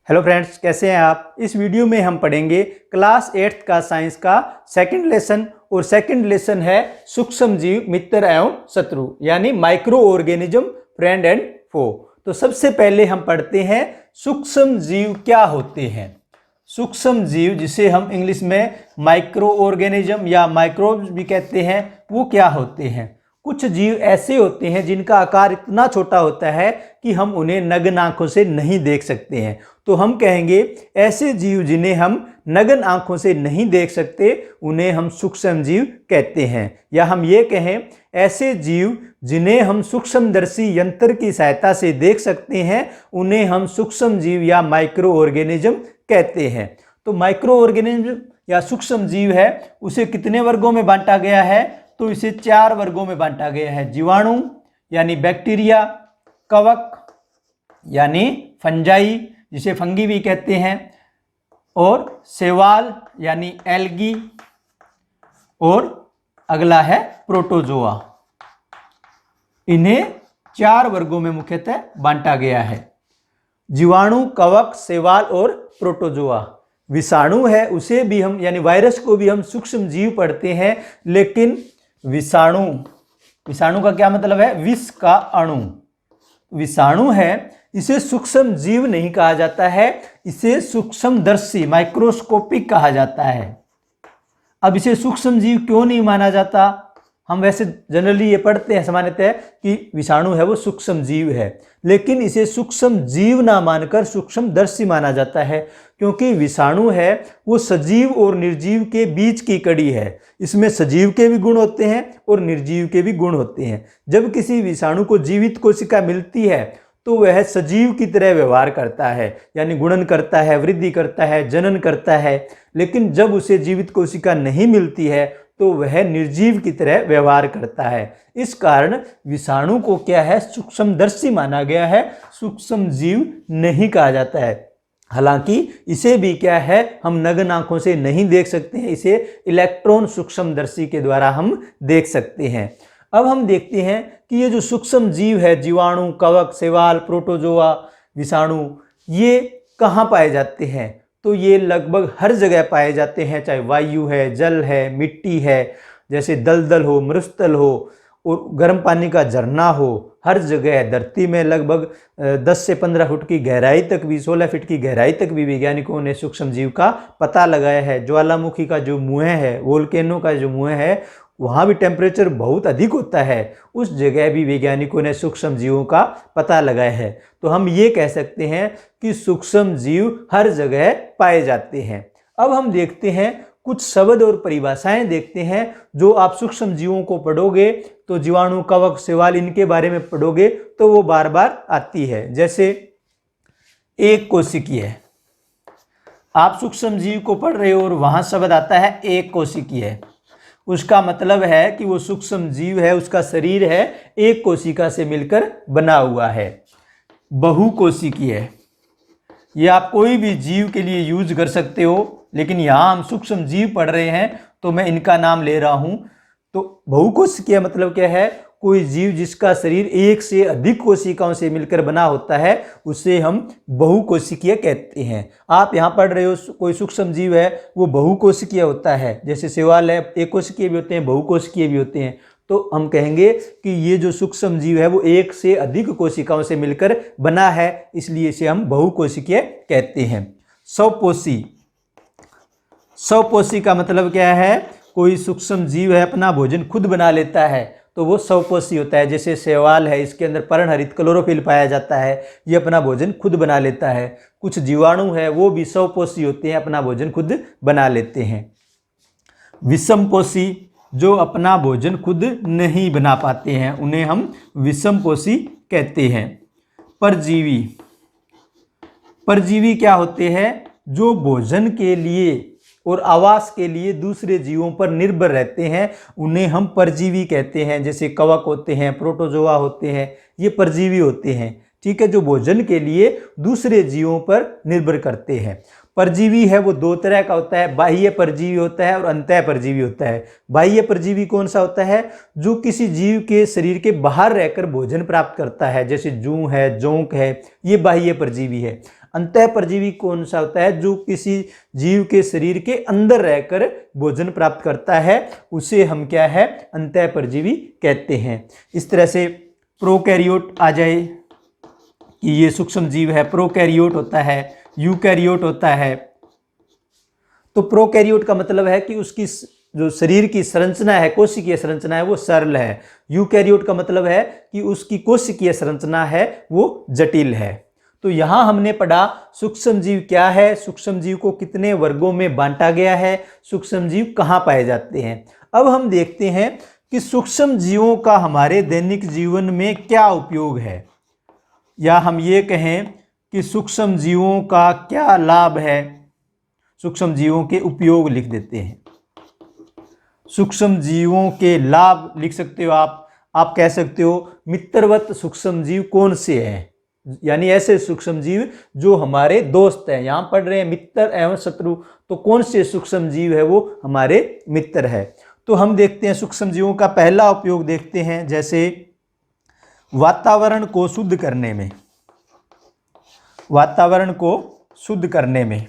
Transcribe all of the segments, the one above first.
Hello friends, कैसे हैं आप। इस वीडियो में हम पढ़ेंगे क्लास 8th का साइंस का सेकंड लेसन और सेकंड लेसन है सूक्ष्म जीव मित्र एवं शत्रु यानी माइक्रो ऑर्गेनिज्म फ्रेंड एंड फो। तो सबसे पहले हम पढ़ते हैं सूक्ष्म जीव क्या होते हैं। सूक्ष्म जीव जिसे हम इंग्लिश में माइक्रो ऑर्गेनिज्म या माइक्रोब्स भी कहते हैं, वो क्या होते हैं। कुछ जीव ऐसे होते हैं जिनका आकार इतना छोटा होता है कि हम उन्हें नग्न आंखों से नहीं देख सकते हैं। तो हम कहेंगे ऐसे जीव जिन्हें हम नग्न आंखों से नहीं देख सकते उन्हें हम सूक्ष्म जीव कहते हैं। या हम ये कहें ऐसे जीव जिन्हें हम सूक्ष्मदर्शी यंत्र की सहायता से देख सकते हैं उन्हें हम सूक्ष्म जीव या माइक्रो ऑर्गेनिज्म कहते हैं। तो माइक्रो ऑर्गेनिज्म या सूक्ष्म जीव है उसे कितने वर्गों में बांटा गया है, तो इसे 4 वर्गों में बांटा गया है। जीवाणु यानी बैक्टीरिया, कवक यानी फंजाई जिसे फंगी भी कहते हैं, और शैवाल यानी एल्गी, और अगला है प्रोटोजोआ। इन्हें 4 वर्गों में मुख्यतः बांटा गया है। जीवाणु, कवक, शैवाल और प्रोटोजोआ। विषाणु है उसे भी हम यानी वायरस को भी हम सूक्ष्म जीव पढ़ते हैं, लेकिन विषाणु का क्या मतलब है, विष का अणु। विषाणु है इसे सूक्ष्म जीव नहीं कहा जाता है, इसे सूक्ष्मदर्शी माइक्रोस्कोपिक कहा जाता है। अब इसे सूक्ष्म जीव क्यों नहीं माना जाता, हम वैसे जनरली ये पढ़ते हैं सामान्यतः कि विषाणु है वो सूक्ष्म जीव है, लेकिन इसे सूक्ष्म जीव ना मानकर सूक्ष्मदर्शी माना जाता है, क्योंकि विषाणु है वो सजीव और निर्जीव के बीच की कड़ी है। इसमें सजीव के भी गुण होते हैं और निर्जीव के भी गुण होते हैं। जब किसी विषाणु को जीवित कोशिका मिलती है तो वह सजीव की तरह व्यवहार करता है, यानी गुणन करता है, वृद्धि करता है, जनन करता है। लेकिन जब उसे जीवित कोशिका नहीं मिलती है तो वह निर्जीव की तरह व्यवहार करता है। इस कारण विषाणु को क्या है, सूक्ष्मदर्शी माना गया है, सूक्ष्म जीव नहीं कहा जाता है। हालांकि इसे भी क्या है, हम नग्न आंखों से नहीं देख सकते हैं, इसे इलेक्ट्रॉन सूक्ष्मदर्शी के द्वारा हम देख सकते हैं। अब हम देखते हैं कि ये जो सूक्ष्म जीव है, जीवाणु, कवक, शैवाल, प्रोटोजोआ, विषाणु, ये कहाँ पाए जाते हैं। तो ये लगभग हर जगह पाए जाते हैं, चाहे वायु है, जल है, मिट्टी है, जैसे दलदल हो, मरुस्थल हो और गर्म पानी का झरना हो, हर जगह धरती में लगभग 10 से 15 फुट की गहराई तक भी, 16 फीट की गहराई तक भी वैज्ञानिकों ने सूक्ष्म जीव का पता लगाया है। ज्वालामुखी का जो मुंह है, वोल्केनो का जो मुंह है, वहाँ भी टेम्परेचर बहुत अधिक होता है, उस जगह भी वैज्ञानिकों ने सूक्ष्म जीवों का पता लगाया है। तो हम ये कह सकते हैं कि सूक्ष्म जीव हर जगह पाए जाते हैं। अब हम देखते हैं कुछ शब्द और परिभाषाएं देखते हैं जो आप सूक्ष्म जीवों को पढ़ोगे तो जीवाणु, कवक, शैवाल इनके बारे में पढ़ोगे तो वो बार बार आती है। जैसे एक कोशिकीय, आप सूक्ष्म जीव को पढ़ रहे हो और वहाँ शब्द आता है एक कोशिकीय, उसका मतलब है कि वो सूक्ष्म जीव है, उसका शरीर है एक कोशिका से मिलकर बना हुआ है। बहुकोशिकीय, ये आप कोई भी जीव के लिए यूज कर सकते हो, लेकिन यहाँ हम सूक्ष्म जीव पढ़ रहे हैं तो मैं इनका नाम ले रहा हूँ। तो बहुकोशिकीय मतलब क्या है, कोई जीव जिसका शरीर एक से अधिक कोशिकाओं से मिलकर बना होता है उसे हम बहुकोशिकीय कहते हैं। आप यहाँ पढ़ रहे हो कोई सूक्ष्म जीव है वो बहुकोशिकीय होता है, जैसे शैवाल है, एक कोशिकीय भी होते हैं, बहुकोशिकीय भी होते हैं। तो हम कहेंगे कि ये जो सूक्ष्म जीव है वो एक से अधिक कोशिकाओं से मिलकर बना है, इसलिए इसे हम बहुकोशिकीय कहते हैं। स्वपोषी, स्वपोषी का मतलब क्या है, कोई सूक्ष्म जीव है अपना भोजन खुद बना लेता है तो वो स्वपोषी होता है। जैसे शैवाल है, इसके अंदर पर्णहरित क्लोरोफिल पाया जाता है, ये अपना भोजन खुद बना लेता है। कुछ जीवाणु है वो भी स्वपोषी होते हैं, अपना भोजन खुद बना लेते हैं। विषमपोषी, जो अपना भोजन खुद नहीं बना पाते हैं उन्हें हम विषमपोषी कहते हैं। परजीवी, परजीवी क्या होते हैं, जो भोजन के लिए और आवास के लिए दूसरे जीवों पर निर्भर रहते हैं, उन्हें हम परजीवी कहते हैं। जैसे कवक होते हैं, प्रोटोजोआ होते हैं, ये परजीवी होते हैं, ठीक है, जो भोजन के लिए दूसरे जीवों पर निर्भर करते हैं। परजीवी है वो 2 तरह का होता है, बाह्य परजीवी होता है और अंतः परजीवी होता है। बाह्य परजीवी कौन सा होता है, जो किसी जीव के शरीर के बाहर रहकर भोजन प्राप्त करता है, जैसे जूं है, जोंक है, ये बाह्य परजीवी है। अंतःपरजीवी कौन सा होता है? जो किसी जीव के शरीर के अंदर रहकर भोजन प्राप्त करता है, उसे हम क्या है? अंतःपरजीवी कहते हैं। इस तरह से प्रोकैरियोट आ जाए कि ये सूक्ष्म जीव है, प्रोकैरियोट होता है, यूकैरियोट होता है। तो प्रोकैरियोट का मतलब है कि उसकी जो शरीर की संरचना है, कोशिकीय संरचना है, वो सरल है। यूकैरियोट का मतलब है कि उसकी कोशिकीय संरचना है वो जटिल है। तो यहां हमने पढ़ा सूक्ष्म जीव क्या है, सूक्ष्म जीव को कितने वर्गों में बांटा गया है, सूक्ष्म जीव कहाँ पाए जाते हैं। अब हम देखते हैं कि सूक्ष्म जीवों का हमारे दैनिक जीवन में क्या उपयोग है, या हम ये कहें कि सूक्ष्म जीवों का क्या लाभ है। सूक्ष्म जीवों के उपयोग लिख देते हैं। सूक्ष्म जीवों के लाभ लिख सकते हो आप कह सकते हो मित्रवत सूक्ष्म जीव कौन से हैं, यानी ऐसे सूक्ष्म जीव जो हमारे दोस्त हैं। यहां पढ़ रहे हैं मित्र एवं शत्रु, तो कौन से सूक्ष्म जीव है वो हमारे मित्र है। तो हम देखते हैं सूक्ष्म जीवों का पहला उपयोग देखते हैं, जैसे वातावरण को शुद्ध करने में। वातावरण को शुद्ध करने में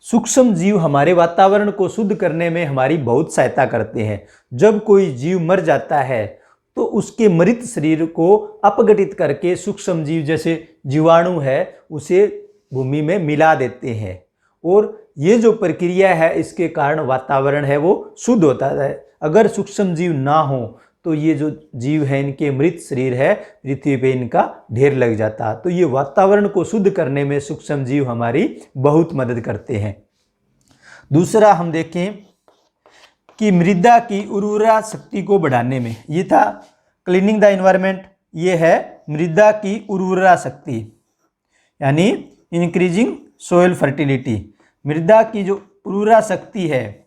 सूक्ष्म जीव हमारे वातावरण को शुद्ध करने में हमारी बहुत सहायता करते हैं। जब कोई जीव मर जाता है तो उसके मृत शरीर को अपघटित करके सूक्ष्म जीव जैसे जीवाणु है उसे भूमि में मिला देते हैं, और ये जो प्रक्रिया है इसके कारण वातावरण है वो शुद्ध होता है। अगर सूक्ष्म जीव ना हो तो ये जो जीव है इनके मृत शरीर है पृथ्वी पे इनका ढेर लग जाता। तो ये वातावरण को शुद्ध करने में सूक्ष्म जीव हमारी बहुत मदद करते हैं। दूसरा हम देखें कि मृदा की उर्वरा शक्ति को बढ़ाने में, ये था क्लीनिंग द एनवायरनमेंट, ये है मृदा की उर्वरा शक्ति यानी इंक्रीजिंग सोयल फर्टिलिटी। मृदा की जो उर्वरा शक्ति है,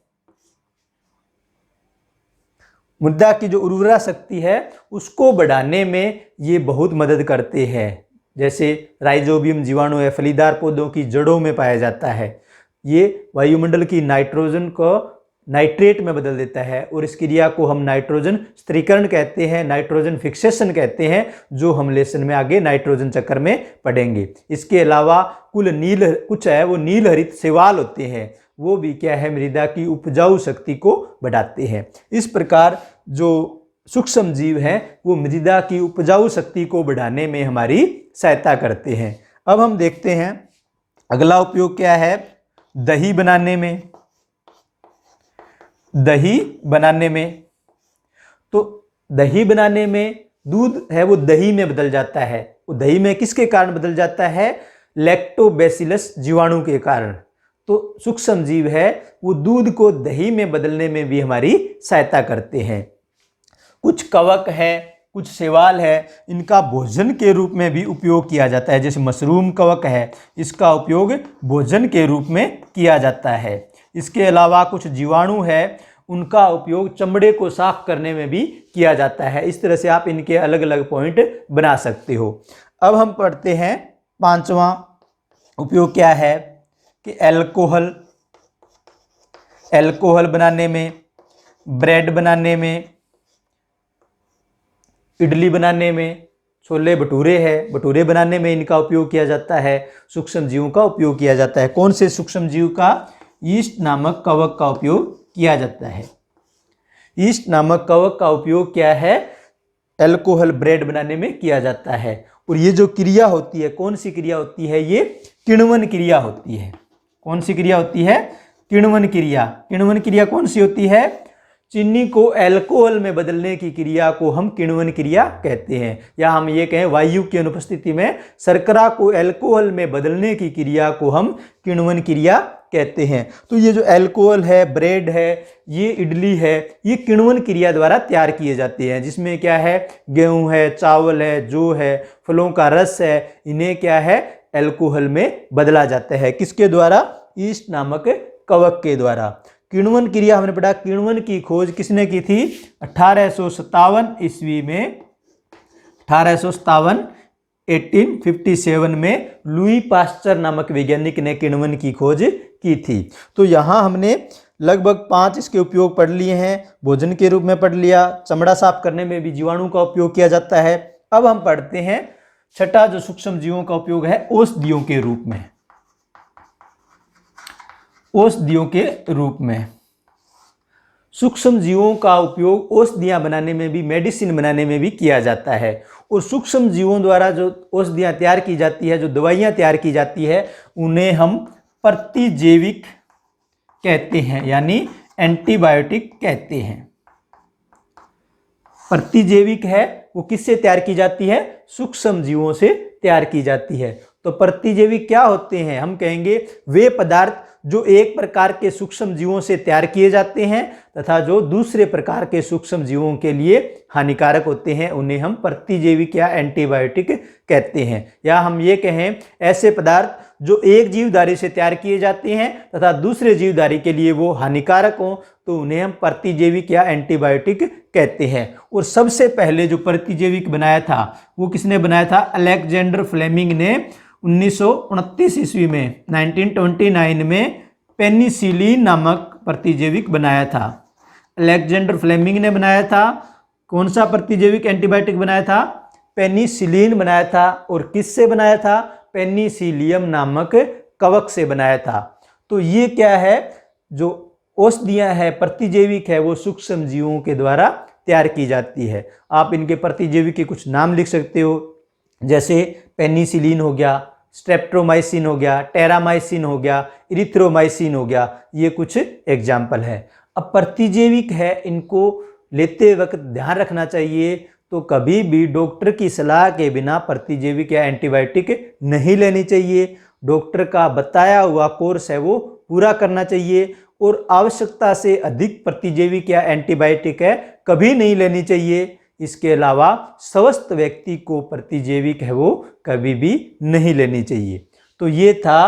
मृदा की जो उर्वरा शक्ति है उसको बढ़ाने में ये बहुत मदद करते हैं। जैसे राइजोबियम जीवाणु है, फलीदार पौधों की जड़ों में पाया जाता है। ये वायुमंडल की नाइट्रोजन को नाइट्रेट में बदल देता है, और इस क्रिया को हम नाइट्रोजन स्थिरीकरण कहते हैं, नाइट्रोजन फिक्सेशन कहते हैं, जो हम लेसन में आगे नाइट्रोजन चक्र में पढ़ेंगे। इसके अलावा कुछ है वो नील हरित शैवाल होते हैं, वो भी क्या है मृदा की उपजाऊ शक्ति को बढ़ाते हैं। इस प्रकार जो सूक्ष्म जीव हैं वो मृदा की उपजाऊ शक्ति को बढ़ाने में हमारी सहायता करते हैं। अब हम देखते हैं अगला उपयोग क्या है, दही बनाने में। दही बनाने में, तो दही बनाने में दूध है वो दही में बदल जाता है। वो दही में किसके कारण बदल जाता है? लैक्टोबैसिलस जीवाणु के कारण। तो सूक्ष्म जीव है वो दूध को दही में बदलने में भी हमारी सहायता करते हैं। कुछ कवक है, कुछ शैवाल है, इनका भोजन के रूप में भी उपयोग किया जाता है। जैसे मशरूम कवक है, इसका उपयोग भोजन के रूप में किया जाता है। इसके अलावा कुछ जीवाणु है, उनका उपयोग चमड़े को साफ करने में भी किया जाता है। इस तरह से आप इनके अलग अलग पॉइंट बना सकते हो। अब हम पढ़ते हैं पांचवा उपयोग क्या है कि अल्कोहल बनाने में, ब्रेड बनाने में, इडली बनाने में, छोले भटूरे है, भटूरे बनाने में इनका उपयोग किया जाता है। सूक्ष्म जीवों का उपयोग किया जाता है। कौन से सूक्ष्म जीव का? यीस्ट नामक कवक का उपयोग किया जाता है। यीस्ट नामक कवक का उपयोग क्या है? अल्कोहल ब्रेड बनाने में किया जाता है। और ये जो क्रिया होती है, कौन सी क्रिया होती है? ये किण्वन क्रिया होती है। कौन सी क्रिया होती है? किण्वन क्रिया। किण्वन क्रिया कौन सी होती है? चीनी को अल्कोहल में बदलने की क्रिया को हम किण्वन क्रिया कहते हैं। या हम ये कहें वायु की अनुपस्थिति में शर्करा को अल्कोहल में बदलने की क्रिया को हम किण्वन क्रिया कहते हैं। तो ये जो अल्कोहल है, ब्रेड है, ये इडली है, ये किण्वन क्रिया द्वारा तैयार किए जाते हैं। जिसमें क्या है? गेहूं है, चावल है, जौ है, फलों का रस है, इन्हें क्या है? अल्कोहल में बदला जाता है। किसके द्वारा? यीस्ट नामक कवक के द्वारा। किण्वन क्रिया हमने पढ़ा, किण्वन की खोज किसने की थी? 1857 ईस्वी में, 1857 में लुई पास्चर नामक वैज्ञानिक ने किण्वन की खोज की थी। तो यहाँ हमने लगभग 5 इसके उपयोग पढ़ लिए हैं। भोजन के रूप में पढ़ लिया, चमड़ा साफ करने में भी जीवाणु का उपयोग किया जाता है। अब हम पढ़ते हैं छठा जो सूक्ष्म जीवों का उपयोग है औषधियों के रूप में, औषधियों के रूप में। सूक्ष्म जीवों का उपयोग औषधियां बनाने में भी, मेडिसिन बनाने में भी किया जाता है। और सूक्ष्म जीवों द्वारा जो औषधियां तैयार की जाती है, जो दवाइयां तैयार की जाती है, उन्हें हम प्रतिजैविक कहते हैं, यानी एंटीबायोटिक कहते हैं। प्रतिजैविक है वो किससे तैयार की जाती है? सूक्ष्म जीवों से तैयार की जाती है। तो प्रतिजैविक क्या होते हैं? हम कहेंगे वे पदार्थ जो एक प्रकार के सूक्ष्म जीवों से तैयार किए जाते हैं तथा जो दूसरे प्रकार के सूक्ष्म जीवों के लिए हानिकारक होते हैं, उन्हें हम प्रतिजैविक या एंटीबायोटिक कहते हैं। या हम ये कहें ऐसे पदार्थ जो एक जीवधारी से तैयार किए जाते हैं तथा दूसरे जीवधारी के लिए वो हानिकारक हों, तो उन्हें हम प्रतिजैविक या एंटीबायोटिक कहते हैं। और सबसे पहले जो प्रतिजैविक बनाया था वो किसने बनाया था? अलेक्जेंडर फ्लेमिंग ने 1929 ईस्वी में 1929 में पेनिसिलिन नामक प्रतिजैविक बनाया था। अलेक्जेंडर फ्लेमिंग ने बनाया था। कौन सा प्रतिजैविक एंटीबायोटिक बनाया था? पेनिसिलिन बनाया था। और किससे बनाया था? पेनिसिलियम नामक कवक से बनाया था। तो ये क्या है? जो औषधियां है, प्रतिजैविक है, वो सूक्ष्म जीवों के द्वारा तैयार की जाती है। आप इनके प्रतिजैविक के कुछ नाम लिख सकते हो, जैसे पेनिसिलिन हो गया, स्ट्रेप्टोमाइसिन हो गया, टेरामाइसिन हो गया, इरिथ्रोमाइसिन हो गया। ये कुछ एग्जाम्पल है। अब प्रतिजैविक है, इनको लेते वक्त ध्यान रखना चाहिए, तो कभी भी डॉक्टर की सलाह के बिना प्रतिजैविक या एंटीबायोटिक नहीं लेनी चाहिए। डॉक्टर का बताया हुआ कोर्स है वो पूरा करना चाहिए। और आवश्यकता से अधिक प्रतिजैविक या एंटीबायोटिक है कभी नहीं लेनी चाहिए। इसके अलावा स्वस्थ व्यक्ति को प्रतिजैविक है वो कभी भी नहीं लेनी चाहिए। तो ये था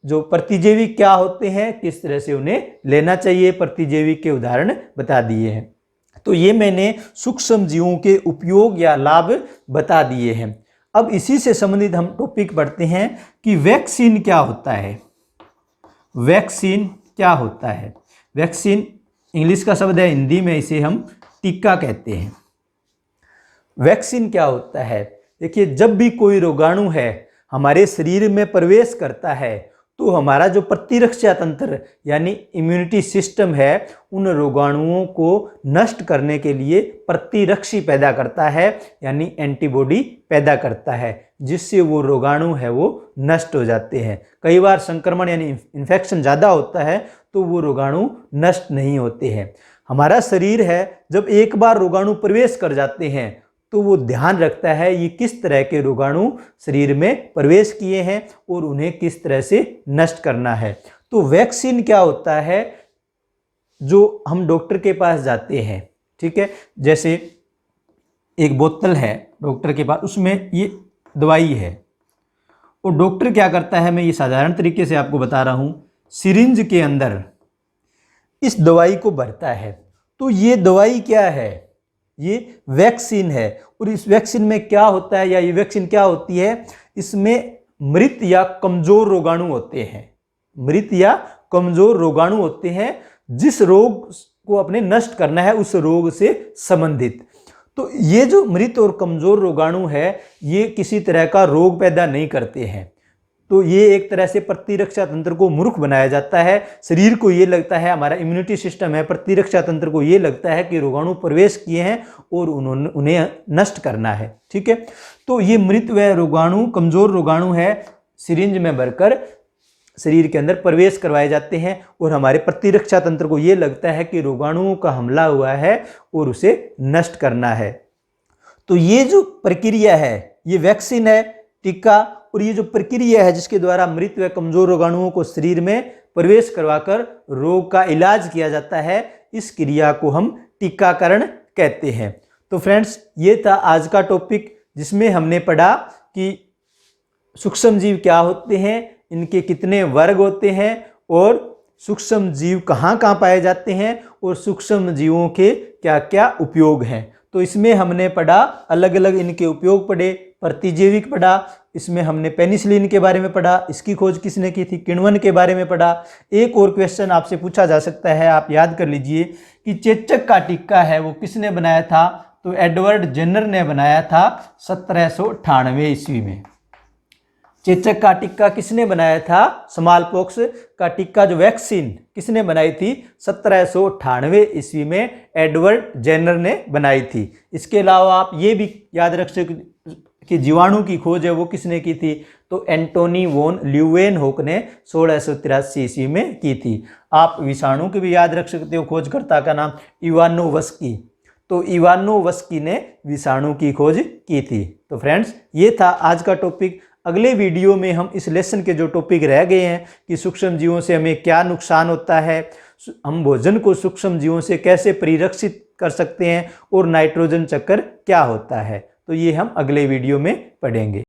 जो प्रतिजैविक क्या होते हैं, किस तरह से उन्हें लेना चाहिए, प्रतिजैविक के उदाहरण बता दिए हैं। तो ये मैंने सूक्ष्म जीवों के उपयोग या लाभ बता दिए हैं। अब इसी से संबंधित हम टॉपिक पढ़ते हैं कि वैक्सीन क्या होता है। वैक्सीन क्या होता है? वैक्सीन इंग्लिश का शब्द है, हिंदी में इसे हम टीका कहते हैं। वैक्सीन क्या होता है? देखिए, जब भी कोई रोगाणु है हमारे शरीर में प्रवेश करता है, तो हमारा जो प्रतिरक्षा तंत्र यानी इम्यूनिटी सिस्टम है, उन रोगाणुओं को नष्ट करने के लिए प्रतिरक्षी पैदा करता है, यानी एंटीबॉडी पैदा करता है, जिससे वो रोगाणु है वो नष्ट हो जाते हैं। कई बार संक्रमण यानी इन्फेक्शन ज़्यादा होता है तो वो रोगाणु नष्ट नहीं होते हैं। हमारा शरीर है, जब एक बार रोगाणु प्रवेश कर जाते हैं तो वो ध्यान रखता है ये किस तरह के रोगाणु शरीर में प्रवेश किए हैं और उन्हें किस तरह से नष्ट करना है। तो वैक्सीन क्या होता है? जो हम डॉक्टर के पास जाते हैं, ठीक है, जैसे एक बोतल है डॉक्टर के पास, उसमें ये दवाई है, और डॉक्टर क्या करता है, मैं ये साधारण तरीके से आपको बता रहा हूँ, सिरिंज के अंदर इस दवाई को भरता है। तो ये दवाई क्या है? ये वैक्सीन है। और इस वैक्सीन में क्या होता है, या ये वैक्सीन क्या होती है? इसमें मृत या कमजोर रोगाणु होते हैं। मृत या कमजोर रोगाणु होते हैं, जिस रोग को अपने नष्ट करना है उस रोग से संबंधित। तो ये जो मृत और कमजोर रोगाणु है, ये किसी तरह का रोग पैदा नहीं करते हैं। तो ये एक तरह से प्रतिरक्षा तंत्र को मूर्ख बनाया जाता है। शरीर को ये लगता है, हमारा इम्यूनिटी सिस्टम है, प्रतिरक्षा तंत्र को ये लगता है कि रोगाणु प्रवेश किए हैं और उन्हें नष्ट करना है, ठीक है। तो ये मृत व रोगाणु, कमजोर रोगाणु है, सिरिंज में भरकर शरीर के अंदर प्रवेश करवाए जाते हैं, और हमारे प्रतिरक्षा तंत्र को ये लगता है कि रोगाणुओं का हमला हुआ है और उसे नष्ट करना है। तो ये जो प्रक्रिया है, ये वैक्सीन है, टीका, और ये जो प्रक्रिया है जिसके द्वारा मृत व कमजोर रोगाणुओं को शरीर में प्रवेश करवाकर रोग का इलाज किया जाता है, इस क्रिया को हम टीकाकरण कहते हैं। तो फ्रेंड्स, ये था आज का टॉपिक, जिसमें हमने पढ़ा कि सूक्ष्म जीव क्या होते हैं, इनके कितने वर्ग होते हैं, और सूक्ष्म जीव कहाँ कहाँ पाए जाते हैं, और सूक्ष्म जीवों के क्या क्या उपयोग हैं। तो इसमें हमने पढ़ा, अलग अलग इनके उपयोग पढ़े, प्रतिजैविक पढ़ा, इसमें हमने पेनिसिलिन के बारे में पढ़ा, इसकी खोज किसने की थी, किण्वन के बारे में पढ़ा। एक और क्वेश्चन आपसे पूछा जा सकता है, आप याद कर लीजिए कि चेचक का टीका है वो किसने बनाया था, तो एडवर्ड जेनर ने बनाया था 1798 ईस्वी में। चेचक का टीका किसने बनाया था? स्मॉल पॉक्स का टीका जो वैक्सीन किसने बनाई थी? 1798 ईस्वी में एडवर्ड जेनर ने बनाई थी। इसके अलावा आप ये भी याद रख सकते कि जीवाणु की खोज है वो किसने की थी? तो एंटोनी वॉन ल्यूवेनहोक ने 1683 ईस्वी में की थी। आप विषाणु की भी याद रख सकते हो, खोजकर्ता का नाम इवानोवस्की। तो इवानोवस्की ने विषाणु की खोज की थी। तो फ्रेंड्स, ये था आज का टॉपिक। अगले वीडियो में हम इस लेसन के जो टॉपिक रह गए हैं कि सूक्ष्म जीवों से हमें क्या नुकसान होता है, हम भोजन को सूक्ष्म जीवों से कैसे परिरक्षित कर सकते हैं और नाइट्रोजन चक्र क्या होता है, तो ये हम अगले वीडियो में पढ़ेंगे।